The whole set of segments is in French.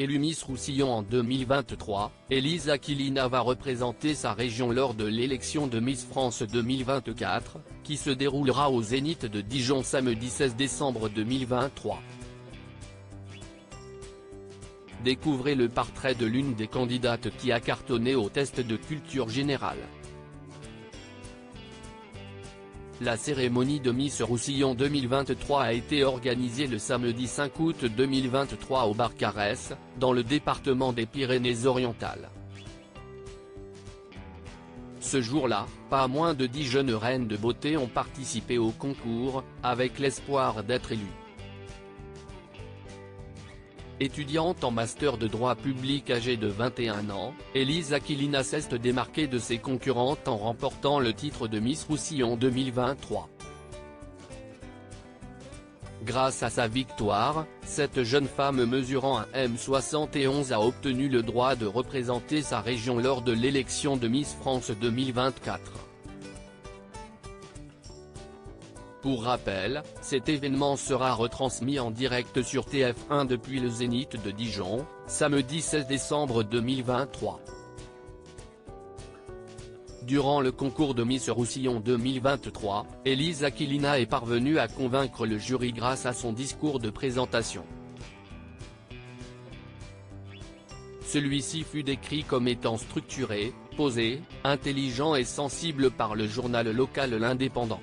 Élue Miss Roussillon en 2023, Élise Aquilina va représenter sa région lors de l'élection de Miss France 2024, qui se déroulera au Zénith de Dijon samedi 16 décembre 2023. Découvrez le portrait de l'une des candidates qui a cartonné au test de culture générale. La cérémonie de Miss Roussillon 2023 a été organisée le samedi 5 août 2023 au Barcarès, dans le département des Pyrénées-Orientales. Ce jour-là, pas moins de 10 jeunes reines de beauté ont participé au concours, avec l'espoir d'être élues. Étudiante en master de droit public âgée de 21 ans, Élise Aquilina s'est démarquée de ses concurrentes en remportant le titre de Miss Roussillon 2023. Grâce à sa victoire, cette jeune femme mesurant un m71 a obtenu le droit de représenter sa région lors de l'élection de Miss France 2024. Pour rappel, cet événement sera retransmis en direct sur TF1 depuis le Zénith de Dijon, samedi 16 décembre 2023. Durant le concours de Miss Roussillon 2023, Élise Aquilina est parvenue à convaincre le jury grâce à son discours de présentation. Celui-ci fut décrit comme étant structuré, posé, intelligent et sensible par le journal local L'Indépendant.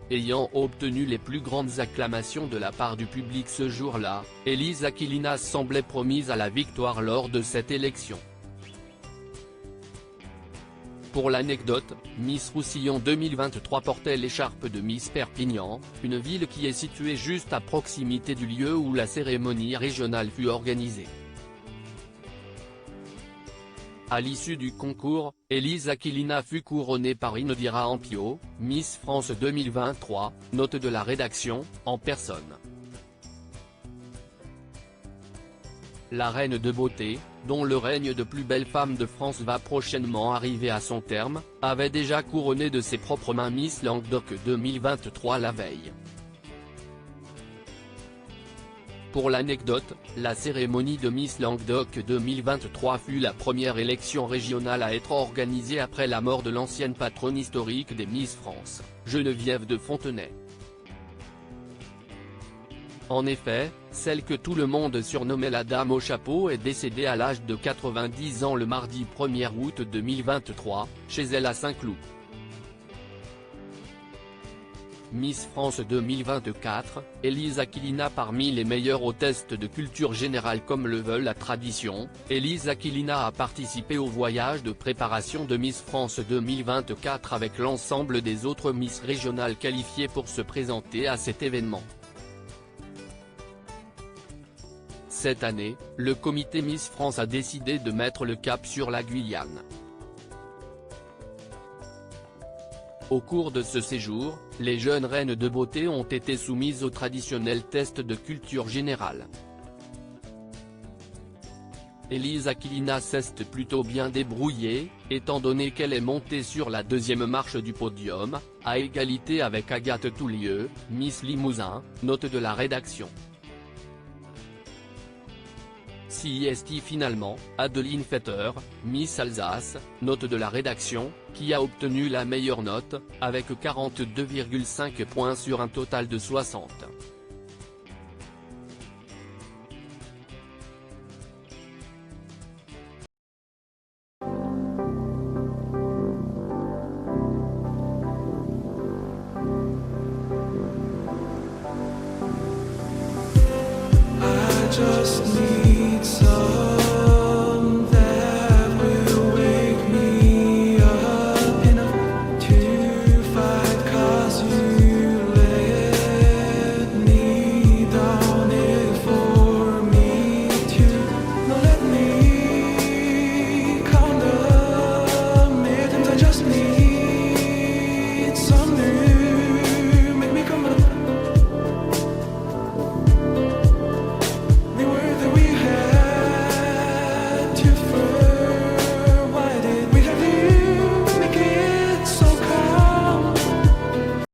Ayant obtenu les plus grandes acclamations de la part du public ce jour-là, Élise Aquilina semblait promise à la victoire lors de cette élection. Pour l'anecdote, Miss Roussillon 2023 portait l'écharpe de Miss Perpignan, une ville qui est située juste à proximité du lieu où la cérémonie régionale fut organisée. À l'issue du concours, Élise Aquilina fut couronnée par Indira Ampio, Miss France 2023, note de la rédaction, en personne. La reine de beauté, dont le règne de plus belle femme de France va prochainement arriver à son terme, avait déjà couronné de ses propres mains Miss Languedoc 2023 la veille. Pour l'anecdote, la cérémonie de Miss Languedoc 2023 fut la première élection régionale à être organisée après la mort de l'ancienne patronne historique des Miss France, Geneviève de Fontenay. En effet, celle que tout le monde surnommait la Dame au chapeau est décédée à l'âge de 90 ans le mardi 1er août 2023, chez elle à Saint-Cloud. Miss France 2024, Élise Aquilina parmi les meilleures au test de culture générale comme le veut la tradition, Élise Aquilina a participé au voyage de préparation de Miss France 2024 avec l'ensemble des autres Miss régionales qualifiées pour se présenter à cet événement. Cette année, le comité Miss France a décidé de mettre le cap sur la Guyane. Au cours de ce séjour, les jeunes reines de beauté ont été soumises au traditionnel test de culture générale. Élise Aquilina s'est plutôt bien débrouillée, étant donné qu'elle est montée sur la deuxième marche du podium, à égalité avec Agathe Toulieu, Miss Limousin, note de la rédaction. CIST finalement, Adeline Fetter, Miss Alsace, note de la rédaction, qui a obtenu la meilleure note, avec 42,5 points sur un total de 60.